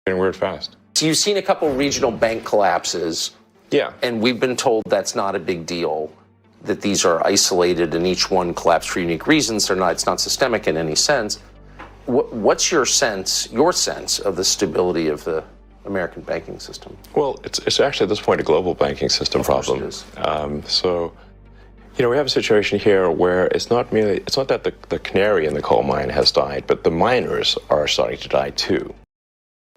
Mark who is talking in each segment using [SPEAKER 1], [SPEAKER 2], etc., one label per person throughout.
[SPEAKER 1] getting weird fast.
[SPEAKER 2] So you've seen a couple regional bank collapses.
[SPEAKER 1] Yeah.
[SPEAKER 2] And we've been told that's not a big deal, that these are isolated and each one collapsed for unique reasons. It's not systemic in any sense. What's your sense of the stability of the American banking system?
[SPEAKER 1] Well, it's actually at this point a global banking system problem. So, we have a situation here where it's not that the canary in the coal mine has died, but the miners are starting to die too.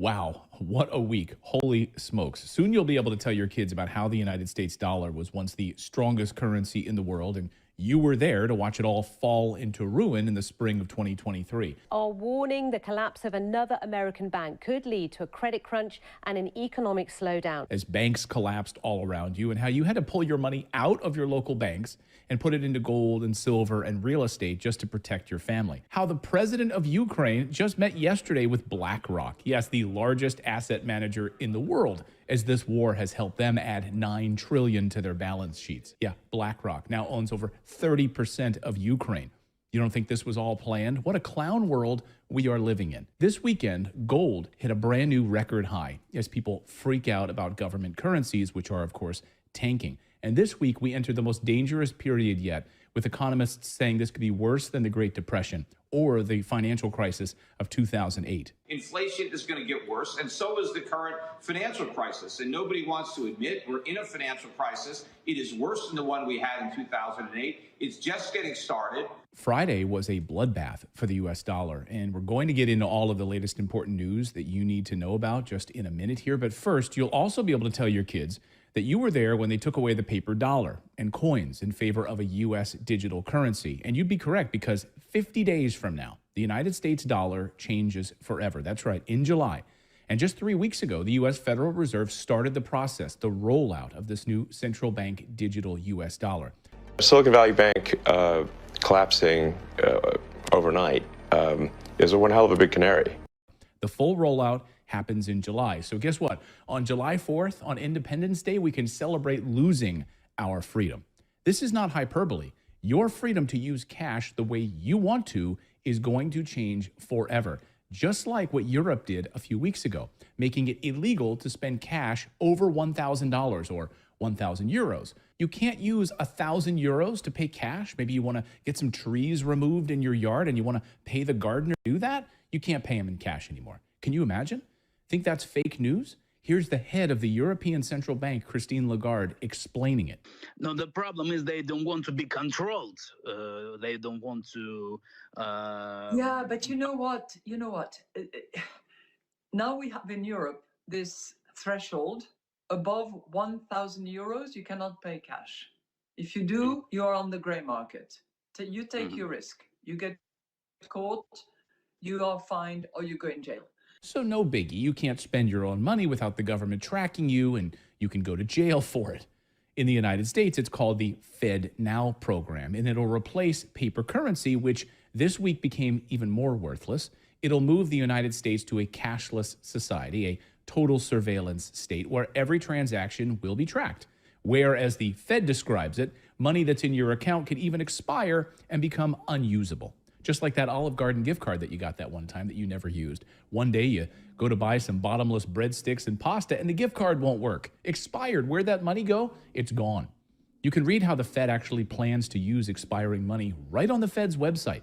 [SPEAKER 3] Wow, what a week. Holy smokes. Soon you'll be able to tell your kids about how the United States dollar was once the strongest currency in the world, and you were there to watch it all fall into ruin in the spring of 2023.
[SPEAKER 4] Are warning the collapse of another American bank could lead to a credit crunch and an economic slowdown.
[SPEAKER 3] As banks collapsed all around you, and how you had to pull your money out of your local banks and put it into gold and silver and real estate just to protect your family. How the president of Ukraine just met yesterday with BlackRock, yes, the largest asset manager in the world, as this war has helped them add $9 trillion to their balance sheets. Yeah, BlackRock now owns over 30% of Ukraine. You don't think this was all planned? What a clown world we are living in. This weekend, gold hit a brand new record high as people freak out about government currencies, which are, of course, tanking. And this week, we entered the most dangerous period yet, with economists saying this could be worse than the Great Depression or the financial crisis of 2008.
[SPEAKER 5] Inflation is going to get worse, and so is the current financial crisis. And nobody wants to admit we're in a financial crisis. It is worse than the one we had in 2008. It's just getting started.
[SPEAKER 3] Friday was a bloodbath for the U.S. dollar, and we're going to get into all of the latest important news that you need to know about just in a minute here. But first, you'll also be able to tell your kids that you were there when they took away the paper dollar and coins in favor of a U.S. digital currency. And you'd be correct, because 50 days from now, the United States dollar changes forever. That's right, in July. And just 3 weeks ago, the U.S. Federal Reserve started the process, the rollout of this new central bank digital U.S. dollar.
[SPEAKER 1] Silicon Valley Bank collapsing overnight is one hell of a big canary.
[SPEAKER 3] The full rollout happens in July. So guess what? On July 4th, on Independence Day, we can celebrate losing our freedom. This is not hyperbole. Your freedom to use cash the way you want to is going to change forever, just like what Europe did a few weeks ago, making it illegal to spend cash over $1,000 or 1,000 euros. You can't use 1,000 euros to pay cash. Maybe you want to get some trees removed in your yard and you want to pay the gardener to do that. You can't pay him in cash anymore. Can you imagine? Think that's fake news? Here's the head of the European Central Bank, Christine Lagarde, explaining it.
[SPEAKER 6] No, the problem is they don't want to be controlled. They don't want to...
[SPEAKER 7] Yeah, but you know what? Now we have in Europe this threshold. Above 1,000 euros, you cannot pay cash. If you do, you are on the gray market. You take your risk. You get caught, you are fined, or you go in jail.
[SPEAKER 3] So no biggie. You can't spend your own money without the government tracking you, and you can go to jail for it. In the United States, it's called the Fed Now program, and it'll replace paper currency, which this week became even more worthless. It'll move the United States to a cashless society, a total surveillance state where every transaction will be tracked. Where, as the Fed describes it, money that's in your account could even expire and become unusable. Just like that Olive Garden gift card that you got that one time that you never used. One day you go to buy some bottomless breadsticks and pasta and the gift card won't work. Expired. Where'd that money go? It's gone. You can read how the Fed actually plans to use expiring money right on the Fed's website.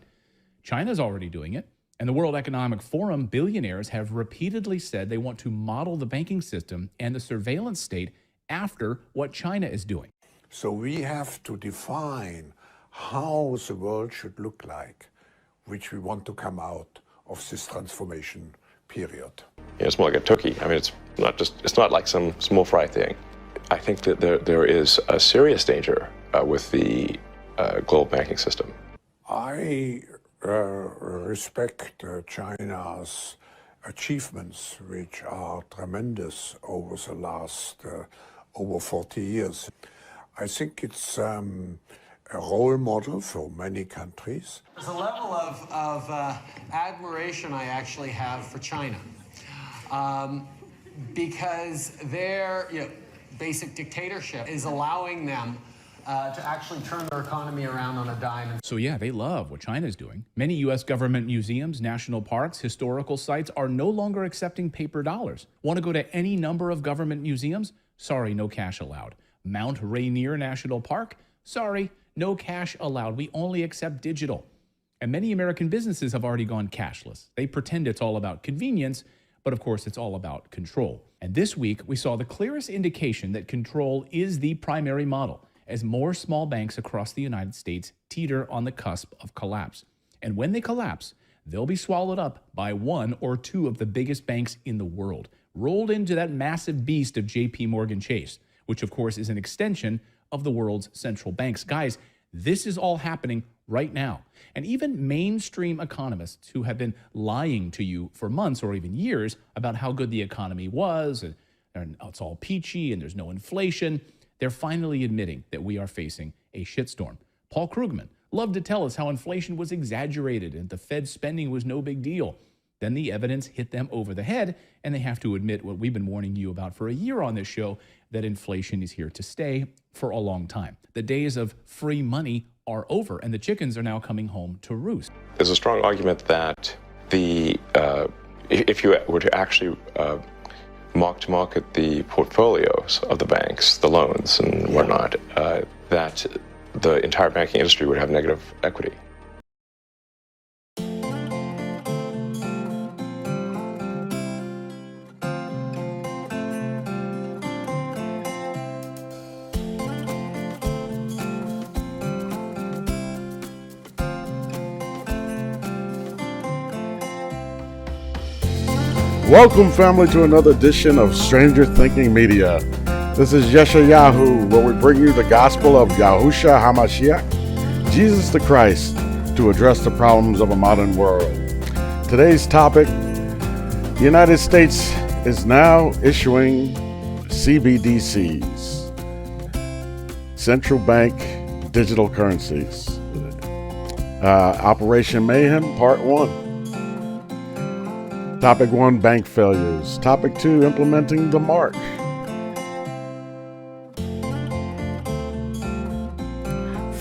[SPEAKER 3] China's already doing it. And the World Economic Forum billionaires have repeatedly said they want to model the banking system and the surveillance state after what China is doing.
[SPEAKER 8] So we have to define how the world should look like, which we want to come out of this transformation period.
[SPEAKER 1] Yeah, it's more like a turkey. I mean, it's not like some small fry thing. I think that there is a serious danger with the global banking system.
[SPEAKER 8] I respect China's achievements, which are tremendous over the last over 40 years. I think it's a role model for many countries.
[SPEAKER 9] There's a level of admiration I actually have for China, because their basic dictatorship is allowing them to actually turn their economy around on a dime.
[SPEAKER 3] So yeah, they love what China's doing. Many U.S. government museums, national parks, historical sites are no longer accepting paper dollars. Want to go to any number of government museums? Sorry, no cash allowed. Mount Rainier National Park? Sorry, no cash allowed. We only accept digital. And many American businesses have already gone cashless. They pretend it's all about convenience, but of course it's all about control. And this week, we saw the clearest indication that control is the primary model, as more small banks across the United States teeter on the cusp of collapse. And when they collapse, they'll be swallowed up by one or two of the biggest banks in the world, rolled into that massive beast of JP Morgan Chase, which of course is an extension of the world's central banks. Guys, this is all happening right now. And even mainstream economists who have been lying to you for months or even years about how good the economy was, and it's all peachy and there's no inflation, they're finally admitting that we are facing a shitstorm. Paul Krugman loved to tell us how inflation was exaggerated and the Fed spending was no big deal. Then the evidence hit them over the head, and they have to admit what we've been warning you about for a year on this show, that inflation is here to stay for a long time. The days of free money are over, and the chickens are now coming home to roost.
[SPEAKER 1] There's a strong argument that if you were to actually mark-to-market the portfolios of the banks, the loans and whatnot, that the entire banking industry would have negative equity.
[SPEAKER 10] Welcome, family, to another edition of Stranger Thinking Media. This is Yeshayahu, where we bring you the gospel of Yahusha HaMashiach, Jesus the Christ, to address the problems of a modern world. Today's topic: the United States is now issuing CBDCs, central bank digital currencies. Operation Mayhem, Part 1. Topic 1, bank failures. Topic 2, implementing the mark.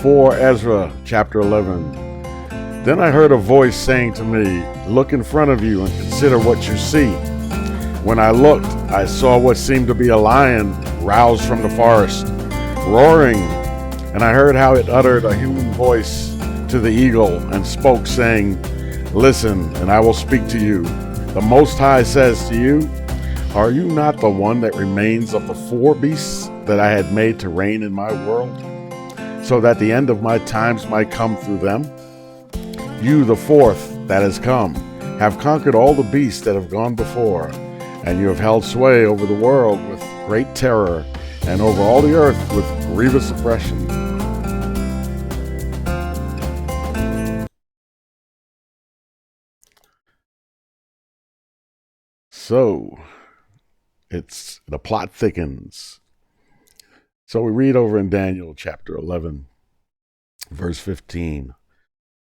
[SPEAKER 10] For Ezra, chapter 11. Then I heard a voice saying to me, "Look in front of you and consider what you see." When I looked, I saw what seemed to be a lion roused from the forest, roaring, and I heard how it uttered a human voice to the eagle and spoke, saying, "Listen, and I will speak to you. The Most High says to you, are you not the one that remains of the four beasts that I had made to reign in my world, so that the end of my times might come through them? You, the fourth that has come, have conquered all the beasts that have gone before, and you have held sway over the world with great terror, and over all the earth with grievous oppression." So, it's the plot thickens. So we read over in Daniel chapter 11, verse 15.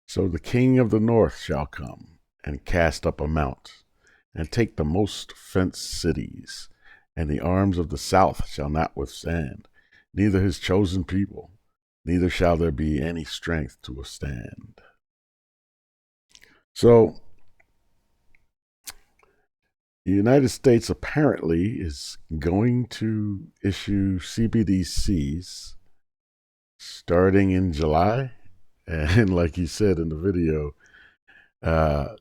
[SPEAKER 10] So the king of the north shall come and cast up a mount and take the most fenced cities, and the arms of the south shall not withstand, neither his chosen people, neither shall there be any strength to withstand. So, the United States apparently is going to issue CBDCs starting in July. And like you said in the video, I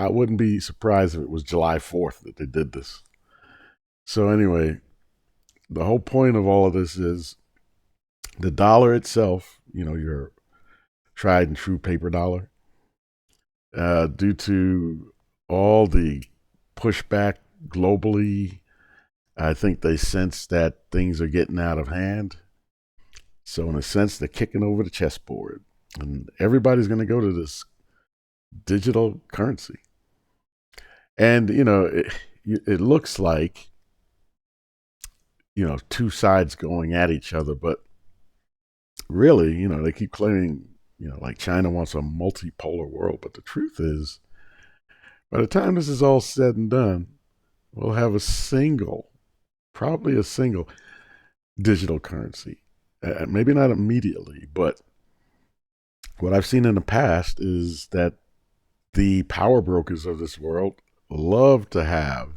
[SPEAKER 10] wouldn't be surprised if it was July 4th that they did this. So anyway, the whole point of all of this is the dollar itself, your tried and true paper dollar, due to all the pushback globally, I think they sense that things are getting out of hand. So in a sense, they're kicking over the chessboard, and everybody's going to go to this digital currency. And, it looks like, two sides going at each other, but really, they keep claiming, like China wants a multipolar world. But the truth is, by the time this is all said and done, we'll have probably a single digital currency. Maybe not immediately, but what I've seen in the past is that the power brokers of this world love to have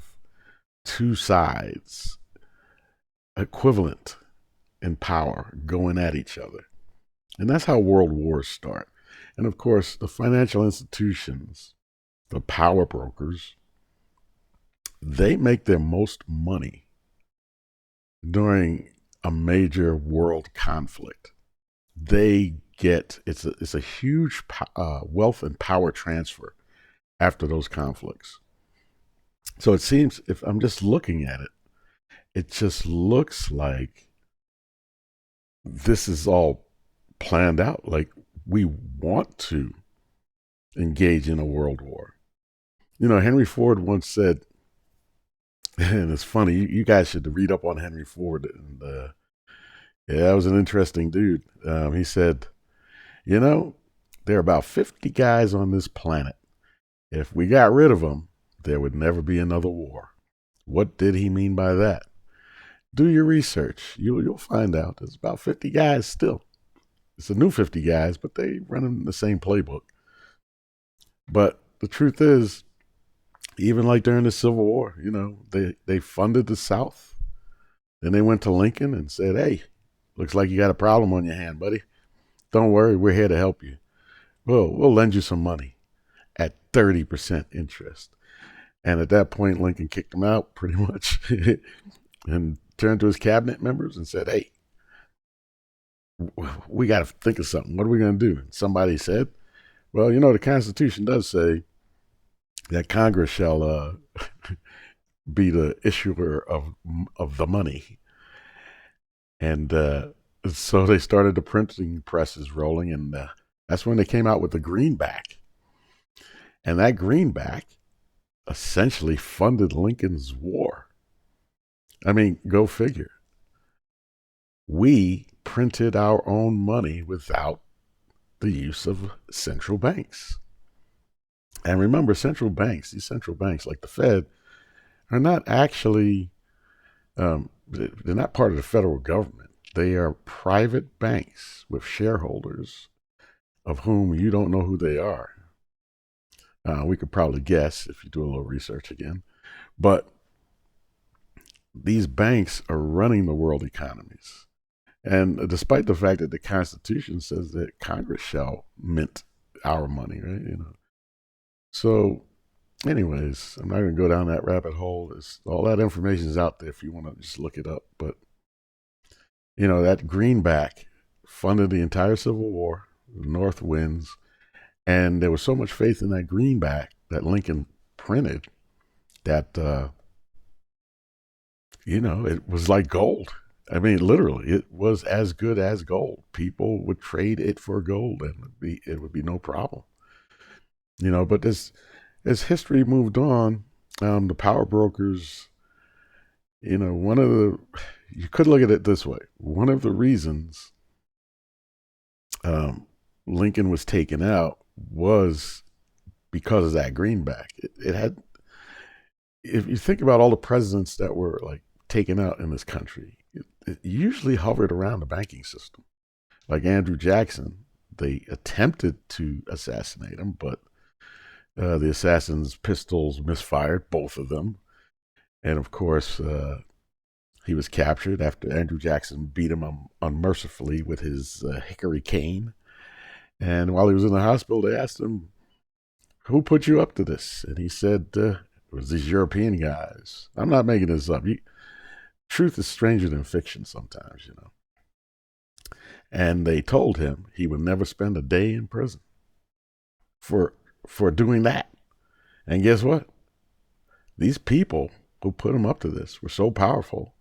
[SPEAKER 10] two sides equivalent in power going at each other. And that's how world wars start. And of course, the financial institutions, the power brokers, they make their most money during a major world conflict. They get, it's a huge wealth and power transfer after those conflicts. So it seems, if I'm just looking at it, it just looks like this is all planned out. Like we want to engage in a world war. You know, Henry Ford once said, and it's funny, you guys should read up on Henry Ford. And yeah, that was an interesting dude. He said, you know, there are about 50 guys on this planet. If we got rid of them, there would never be another war. What did he mean by that? Do your research. You'll find out. There's about 50 guys still. It's a new 50 guys, but they run in the same playbook. But the truth is, even like during the Civil War, you know, they funded the South. Then they went to Lincoln and said, hey, looks like you got a problem on your hand, buddy. Don't worry, we're here to help you. We'll lend you some money at 30% interest. And at that point, Lincoln kicked him out pretty much and turned to his cabinet members and said, hey, we got to think of something. What are we going to do? And somebody said, well, you know, the Constitution does say that Congress shall be the issuer of the money. And so they started the printing presses rolling, and that's when they came out with the greenback. And that greenback essentially funded Lincoln's war. I mean, go figure. We printed our own money without the use of central banks. And remember, these central banks like the Fed, are not actually, they're not part of the federal government. They are private banks with shareholders of whom you don't know who they are. We could probably guess if you do a little research again. But these banks are running the world economies. And despite the fact that the Constitution says that Congress shall mint our money, right? You know. So anyways, I'm not going to go down that rabbit hole. All that information is out there if you want to just look it up. But, you know, that greenback funded the entire Civil War. The North wins. And there was so much faith in that greenback that Lincoln printed that, you know, it was like gold. I mean, literally, it was as good as gold. People would trade it for gold, and it would be no problem. You know, but as history moved on, the power brokers, you know, you could look at it this way. One of the reasons Lincoln was taken out was because of that greenback. It had, if you think about all the presidents that were like taken out in this country, it usually hovered around the banking system. Like Andrew Jackson, they attempted to assassinate him, but the assassin's pistols misfired, both of them. And of course, he was captured after Andrew Jackson beat him unmercifully with his hickory cane. And while he was in the hospital, they asked him, who put you up to this? And he said, it was these European guys. I'm not making this up. Truth is stranger than fiction sometimes, you know. And they told him he would never spend a day in prison for doing that. And guess what? These people who put him up to this were so powerful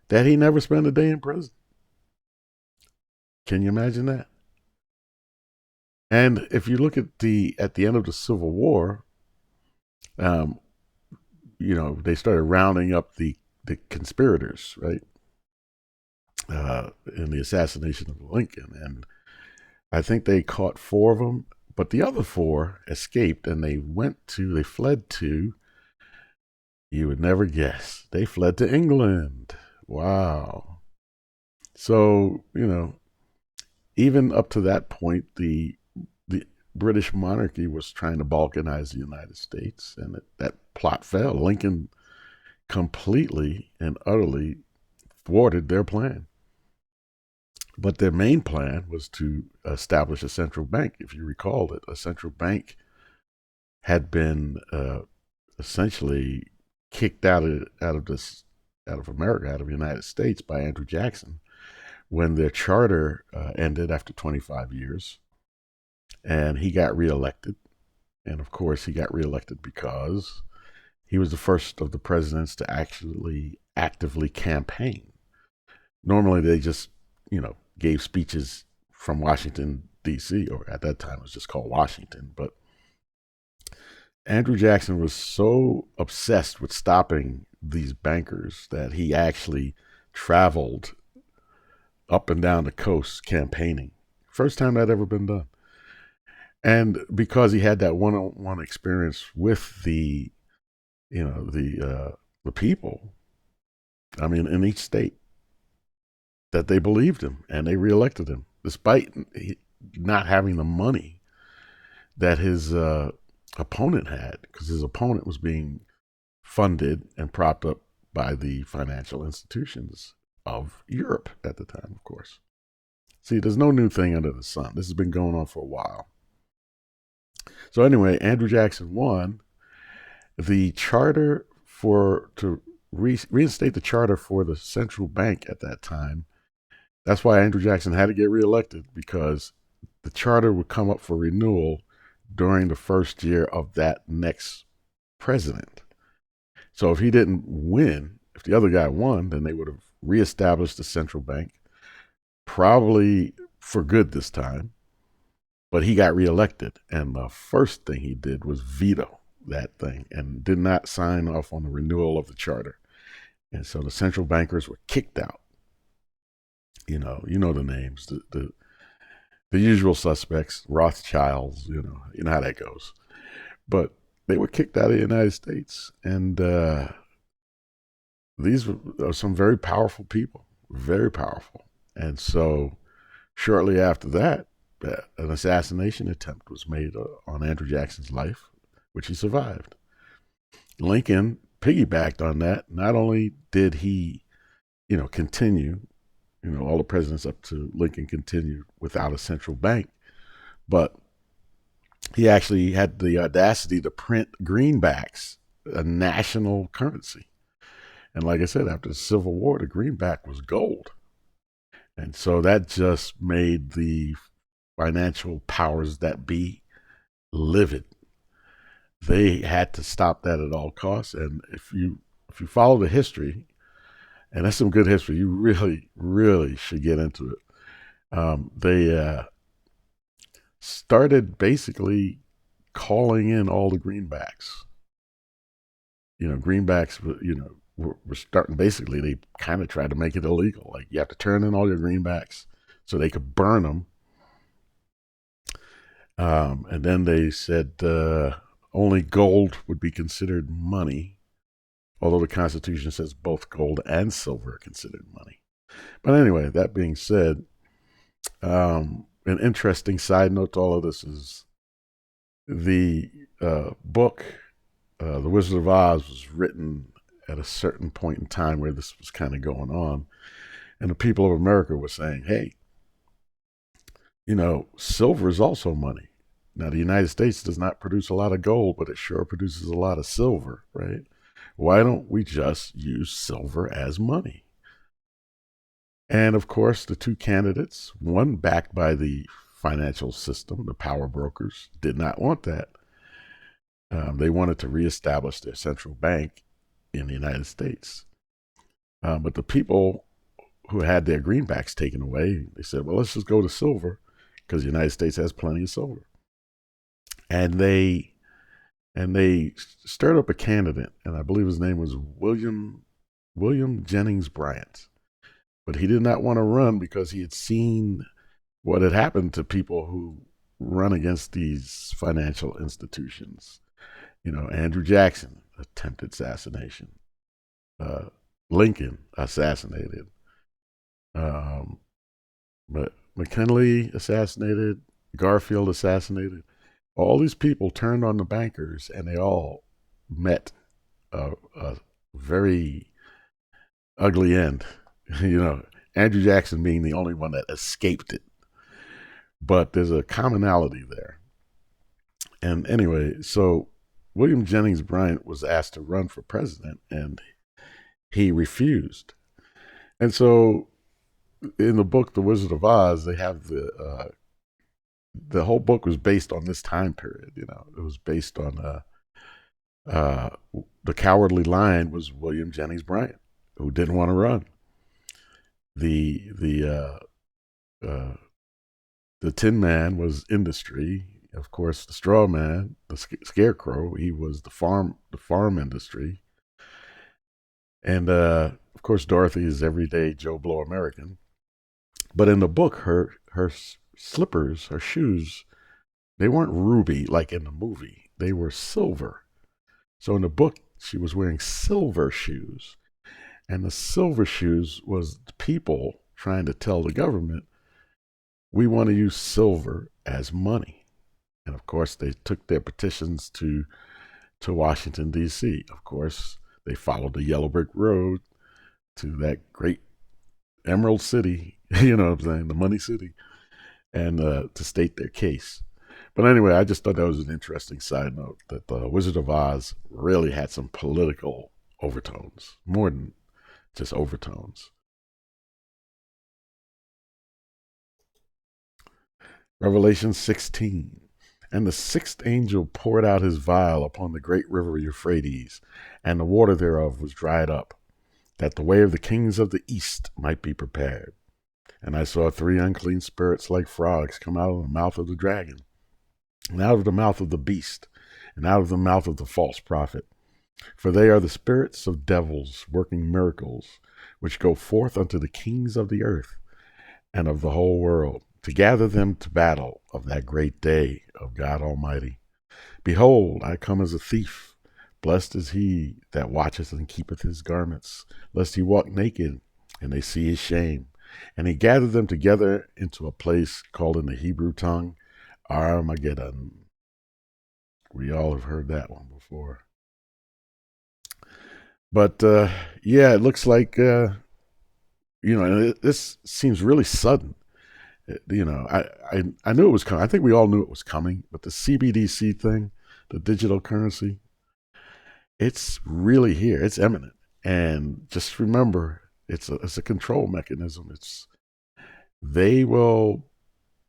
[SPEAKER 10] that he never spent a day in prison. Can you imagine that? And if you look at the end of the Civil War, you know, they started rounding up the conspirators, right? In the assassination of Lincoln. And I think they caught 4 of them, but the other 4 escaped, and they fled to, you would never guess, they fled to England. Wow. So, even up to that point, the British monarchy was trying to balkanize the United States, and that plot fell. Lincoln completely and utterly thwarted their plan. But their main plan was to establish a central bank. If you recall it, a central bank had been essentially kicked out of America, out of the United States by Andrew Jackson when their charter ended after 25 years. And he got reelected. And of course, he got reelected because he was the first of the presidents to actually actively campaign. Normally, they just, gave speeches from Washington, D.C., or at that time it was just called Washington. But Andrew Jackson was so obsessed with stopping these bankers that he actually traveled up and down the coast campaigning. First time that ever been done. And because he had that one-on-one experience with the people, in each state, that they believed him and they reelected him, despite not having the money that his opponent had, because his opponent was being funded and propped up by the financial institutions of Europe at the time, of course. See, there's no new thing under the sun. This has been going on for a while. So anyway, Andrew Jackson won. The charter to reinstate the charter for the central bank at that time. That's why Andrew Jackson had to get reelected, because the charter would come up for renewal during the first year of that next president. So if he didn't win, if the other guy won, then they would have reestablished the central bank, probably for good this time. But he got reelected, and the first thing he did was veto that thing and did not sign off on the renewal of the charter. And so the central bankers were kicked out. You know the names, the usual suspects, Rothschilds, you know how that goes. But they were kicked out of the United States, and these are some very powerful people, very powerful. And so shortly after that, an assassination attempt was made on Andrew Jackson's life, which he survived. Lincoln piggybacked on that. Not only did he, continue, all the presidents up to Lincoln continued without a central bank, but he actually had the audacity to print greenbacks, a national currency. And like I said, after the Civil War, the greenback was gold. And so that just made the financial powers that be livid. They had to stop that at all costs. And if you follow the history, and that's some good history, you really, really should get into it. They started basically calling in all the greenbacks. Greenbacks, were starting, basically, they kind of tried to make it illegal. Like, you have to turn in all your greenbacks so they could burn them. And then they said only gold would be considered money, although the Constitution says both gold and silver are considered money. But anyway, that being said, an interesting side note to all of this is the book, The Wizard of Oz, was written at a certain point in time where this was kind of going on. And the people of America were saying, hey, silver is also money. Now, the United States does not produce a lot of gold, but it sure produces a lot of silver, right? Why don't we just use silver as money? And of course, the two candidates, one backed by the financial system, the power brokers, did not want that. They wanted to reestablish their central bank in the United States. But the people who had their greenbacks taken away, they said, well, let's just go to silver, because the United States has plenty of silver. And they stirred up a candidate, and I believe his name was William Jennings Bryant. But he did not want to run because he had seen what had happened to people who run against these financial institutions. Andrew Jackson, attempted assassination. Lincoln, assassinated. But McKinley assassinated, Garfield assassinated. All these people turned on the bankers, and they all met a very ugly end. Andrew Jackson being the only one that escaped it. But there's a commonality there. And anyway, so William Jennings Bryan was asked to run for president, and he refused. And so in the book, The Wizard of Oz, they have the whole book was based on this time period. It was based on the Cowardly Lion was William Jennings Bryan, who didn't want to run. The Tin Man was industry. Of course, the Straw Man, the Scarecrow, he was the farm industry. And of course, Dorothy is everyday Joe Blow American. But in the book, her slippers, her shoes, they weren't ruby like in the movie. They were silver. So in the book, she was wearing silver shoes. And the silver shoes was people trying to tell the government, we want to use silver as money. And of course, they took their petitions to Washington, D.C. Of course, they followed the Yellow Brick Road to that great Emerald City, you know what I'm saying, the Money City, and to state their case. But anyway, I just thought that was an interesting side note, that the Wizard of Oz really had some political overtones, more than just overtones. Revelation 16. And the sixth angel poured out his vial upon the great river Euphrates, and the water thereof was dried up, that the way of the kings of the east might be prepared. And I saw 3 unclean spirits like frogs come out of the mouth of the dragon, and out of the mouth of the beast, and out of the mouth of the false prophet. For they are the spirits of devils working miracles, which go forth unto the kings of the earth and of the whole world, to gather them to battle of that great day of God Almighty. Behold, I come as a thief. Blessed is he that watcheth and keepeth his garments, lest he walk naked, and they see his shame. And he gathered them together into a place called in the Hebrew tongue Armageddon. We all have heard that one before. But yeah, it looks like this seems really sudden. I knew it was coming. I think we all knew it was coming. But the CBDC thing, the digital currency, it's really here. It's imminent. And just remember, it's a control mechanism. They will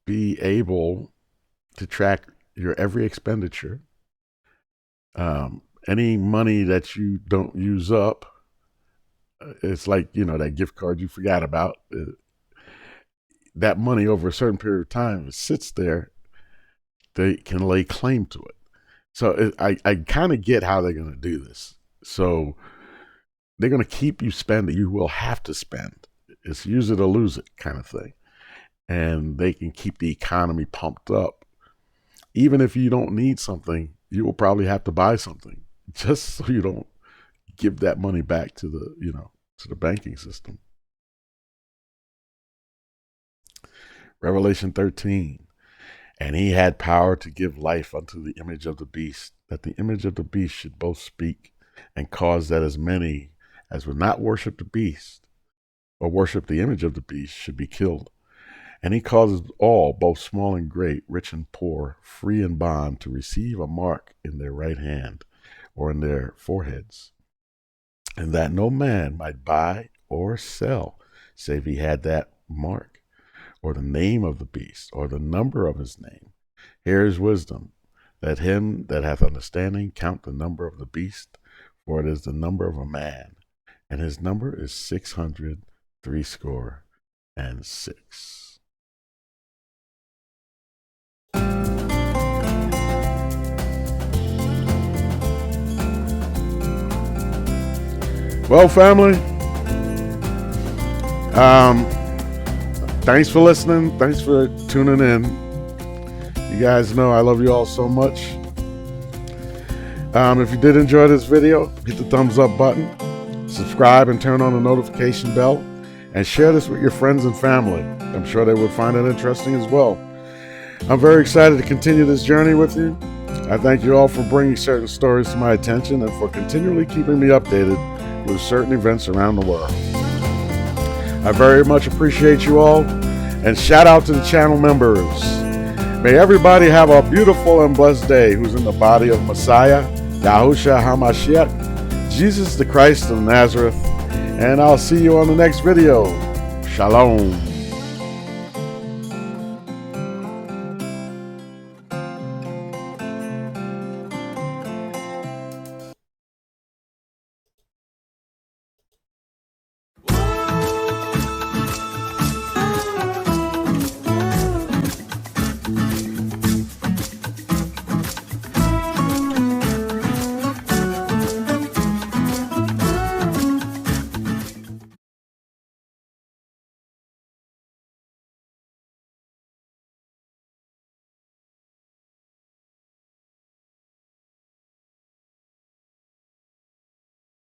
[SPEAKER 10] be able to track your every expenditure. Any money that you don't use up, it's like, that gift card you forgot about. That money over a certain period of time, it sits there, they can lay claim to it. So I kind of get how they're going to do this. So they're going to keep you spending. You will have to spend. It's use it or lose it kind of thing. And they can keep the economy pumped up. Even if you don't need something, you will probably have to buy something just so you don't give that money back to the banking system. Revelation 13. And he had power to give life unto the image of the beast, that the image of the beast should both speak and cause that as many as would not worship the beast or worship the image of the beast should be killed. And he causes all, both small and great, rich and poor, free and bond, to receive a mark in their right hand or in their foreheads, and that no man might buy or sell, save he had that mark, or the name of the beast, or the number of his name. Here is wisdom. Let him that hath understanding count the number of the beast, for it is the number of a man, and his number is 666. Well, family, thanks for listening. Thanks for tuning in. You guys know I love you all so much. If you did enjoy this video, hit the thumbs up button, subscribe and turn on the notification bell. and share this with your friends and family. I'm sure they would find it interesting as well. I'm very excited to continue this journey with you. I thank you all for bringing certain stories to my attention and for continually keeping me updated with certain events around the world. I very much appreciate you all, and shout out to the channel members. May everybody have a beautiful and blessed day who's in the body of Messiah, Yahushua HaMashiach, Jesus the Christ of Nazareth, and I'll see you on the next video. Shalom.